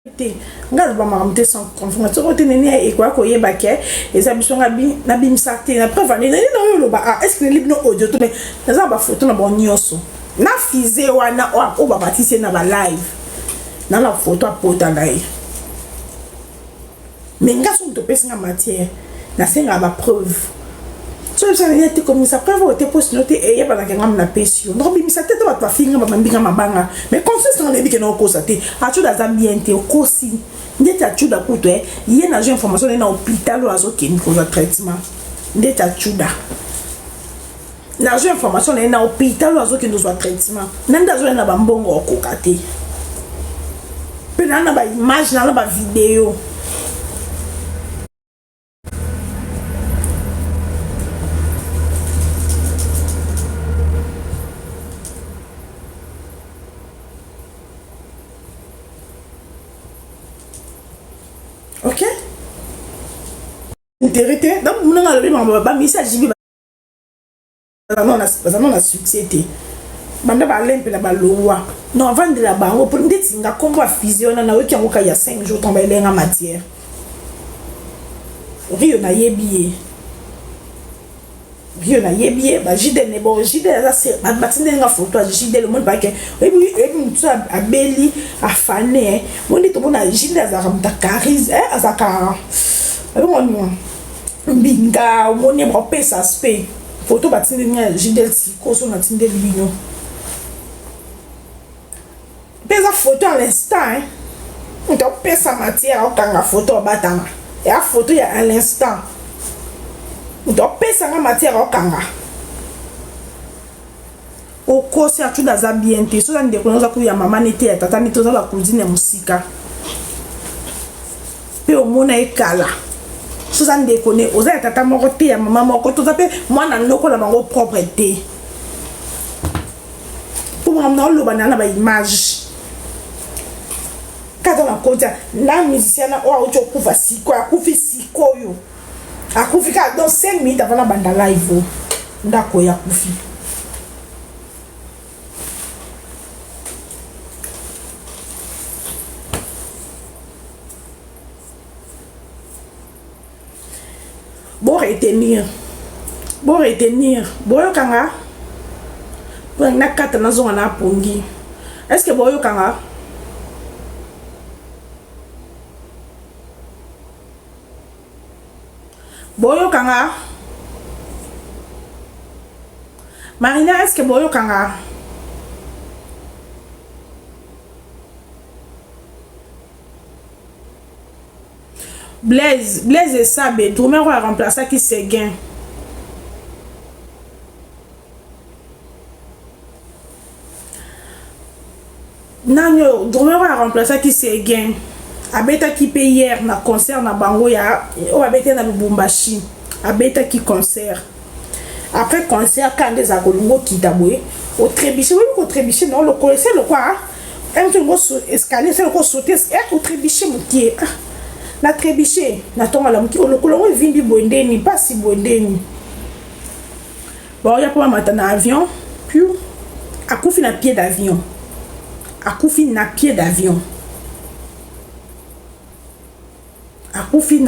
Ngal ba maramte sans confirmation ko tenene e kwa ko yeba ke eza biso ngabi na bimsate na preuve ni na yo ba est-ce que libno audio to mais na ba photo na bon nyoso na fize wana o ba batise na ba live na la photo a pota ngai mais nga so to pesa na matière na senga ba preuve so ça veut dire comme ça preuve te poste note e yeba na ngam na pesio no bimsate to ba finga ba mbinga mabanga mais consiste na lebi ke no kosa te a tu da zambiente o kosi ndeti achuda kuto ye na jo information na hôpital o azo keni ko za traitement ndeti achuda na jo information na hôpital o azo keni zo traitement nanda zo na bambongo okokate pe na ba image na ba video ok intérêt donc mon nga le ba message bi non na succès té banda ba lempe na ba lowa non vendre la bango pour ndeti nga kombo fusion na weki ngoka ya 5 jours tomba elenga matière rio na yebié ba jide ne bo jide za se ba batinde nga photo a jide le monde ba ke ebi mutu abeli afane woni to bona jide za ramta charisme azaka abon mbinga woni ba pesa spe photo batinde nga jide ko so na tinde bino pesa photo à l'instant on to pesa matière au kanga photo batama et a photo ya à l'instant donc pesa nga matière okanga okosi atu daza bien te so ndeko noza ku ya mama nete ya tata nete za ba cousine musika pe omona ekala so ndeko ne oza ya tata moko te ya mama moko to za pe mwana noko la bango propre te pour moi na lo bana na ba image kato na konta na musicien na o auto kufa siko akufi siko yo akufika dans 5 minutes avant la banda live ndako ya kufi bon retenir boyo kanga pour na kata na zonga na pongi est-ce que boyo kanga boyo kanga Marina, est-ce que boyo kanga Blaise et Sabé tout le monde va remplacer qui c'est gain Nanyo Drummer va remplacer qui c'est gain abeta qui paye hier na concert na bango ya o abeta na Lubumbashi abeta qui concert après concert quand des agolungo qui taboué au trébiché oui au trébiché non le connaissez le quoi un peu gros escalier c'est le quoi sauter au trébiché moutier na trébiché na tonga la moutier le colon vindi bondeni pas si bondeni bon il y a pas matin na avion puis à coufi na pied d'avion akufi na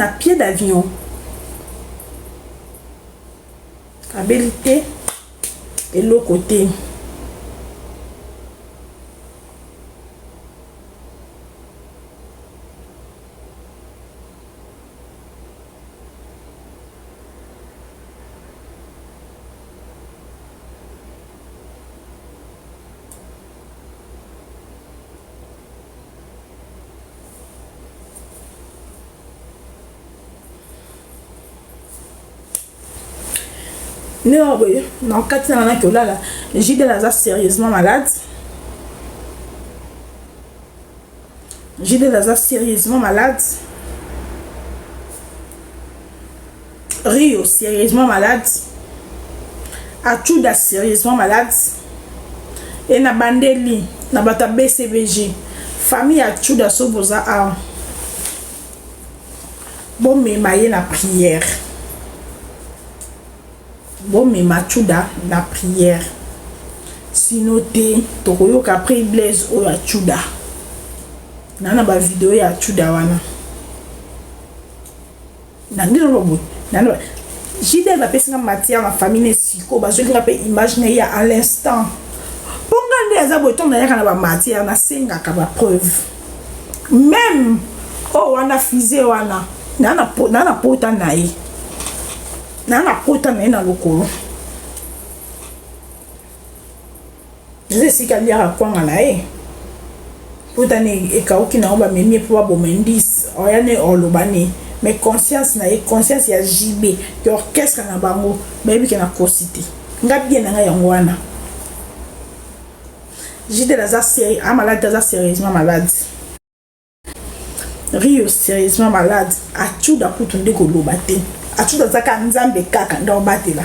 pied d'avion abilité et l'autre côté non, oui, non, quand il y en a que là, Gide Laza sérieusement malade. Rio sérieusement malade. Achuda sérieusement malade. Et na Bandeli, na bata BCBG. Famille Achuda soboza a. Bon, mais maille la prière. Bon mais machuda la prière sinon te tokoyoka après Blaise o achuda na ba vidéo ya chuda wana na ndino lobo na Jidel va pesinga matière na famille siko bazoli nga pe imaginer ya à l'instant ponga nde azabo tonda yaka na ba matière na senga ka ba preuve même wana fizé wana na pota na ye na pota na ye na lokolo je sais qu'il y a quoi na ye pota ne ekauki na ba memi po ba bomendis oyane olobani mais conscience na ye conscience ya JB que orchestre na bango bayebi ke na kosité nga bien na yango wana Jidel aza série malade aza sérieusement malade Rio sérieusement malade achuda kutunde ko loba te achuda zaka nzambe kaka ndo batela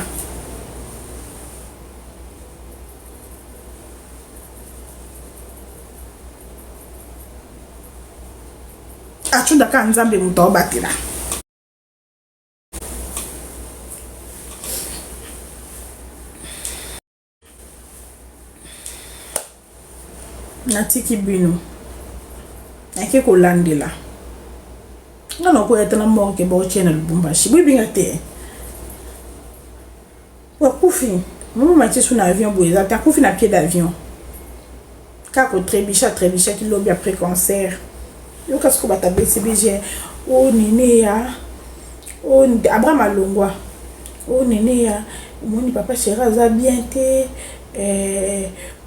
achuda ka nzambe muto batela natiki bino ake ko landela ngana ko yetana mo ke bo chena Lubumbashi bibinga te wa kufi maman m'a sur avion boisa ta kufi na pied d'avion kako trébicha qui lobby après concert yo kasko bata BCBG o nene ya o Abraham Alongwa o nene ya moni papa chéri aza bien te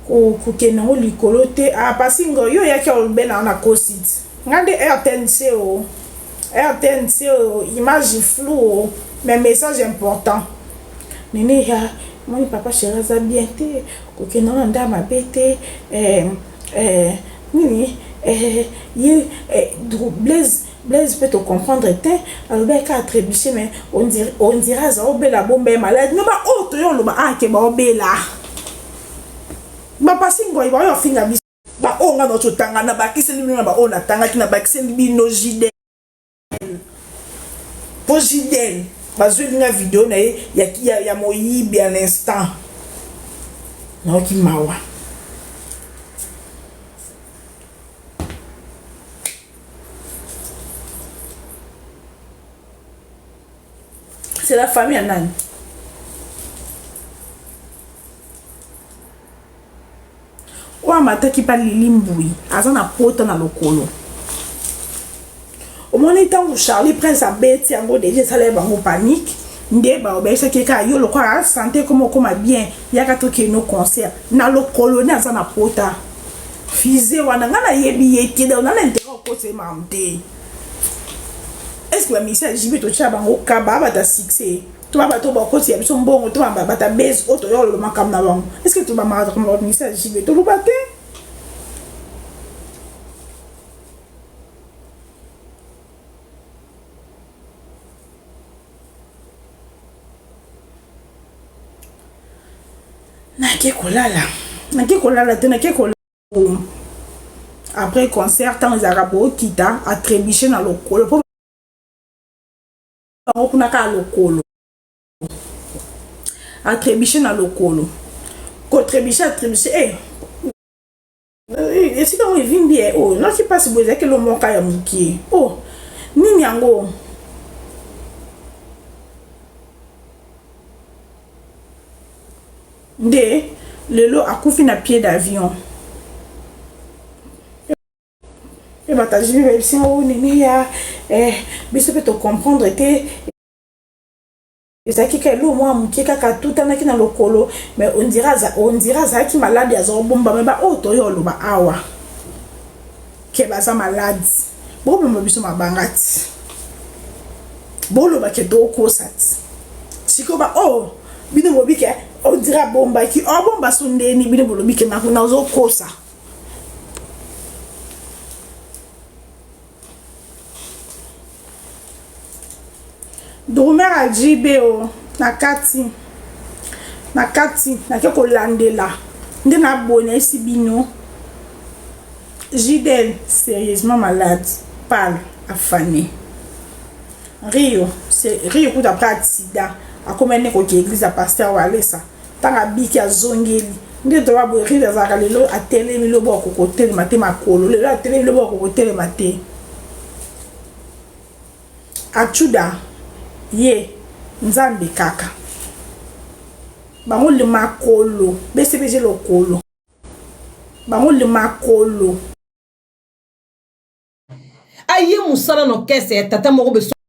ko kena o likolo te pasingo yo yaki olbela na kosit ngande RTNC image floue mais message important nene ya moni papa chéri aza bien te ko kena na ndama bete nini Blaise peut te comprendre alors ben ka trébucher mais on dirait ça obela bombe malade mais ba auto yo lo ba ke ba obela ba pasingo iba yo finga bi ba onga no tanga na ba kiseli bino ba ona tanga kina ba kiseli bino Jidel po Jidel ba zwe na vidéo na ya moyibi à l'instant na ki mawa c'est la famille Anan. Wa mata ki pa lilimbui azana pota na lokolo. Au moment où Charlie Prince a bête yango déjà ça lève en panique. Nde ba obesa ke ka yo lokwa santé comme bien yaka to ke no concert na lokolo na azana pota. Fize wana ngana yebi yeti da na l'intérêt ko se mamte. Est-ce que la mission JB to chabango kaba bata succès to ba to ba ko si biso mbongo to ba bata base auto yo le makam na bango est-ce que tu ba ma comme la mission JB to lubate na ke kolala te na ke kolala après concert tant les arabes kita a trébuché na lokolo kuna ka lokolo a trébuché na lokolo ko trébuché et si on vient bien oh non c'est pas si vous que le monka ya muki oh nini yango nde lelo akufi na pied d'avion et bataji bi si on nini ya biso peut te comprendre te ezaki ke lo moi muki kaka tout anaki na lokolo mais on dira ça qui malade ya zo bomba mais ba auto yo lo ba awa ke baza malade bo bomba biso mabangati bolo ba ke do ko sat siko ba oh bino bobi ke on dira bomba ki oh bomba sundeni bino bobi ke na zo kosa Dormer a JBO na kati na ke kolandela nde na bonne esi bino Jidel sérieusement malade parle affané Rio coup d'après accident a komene ko ki église a pasteur Walesa tanga biki a zongeli nde to ba bo ri za ka lelo atele mi lo bo ko tele mate makolo lelo atele lo bo ko tele mate achuda ye nzambe kaka bango le makolo BCBG lokolo bango le makolo aye musala no kese tata moko be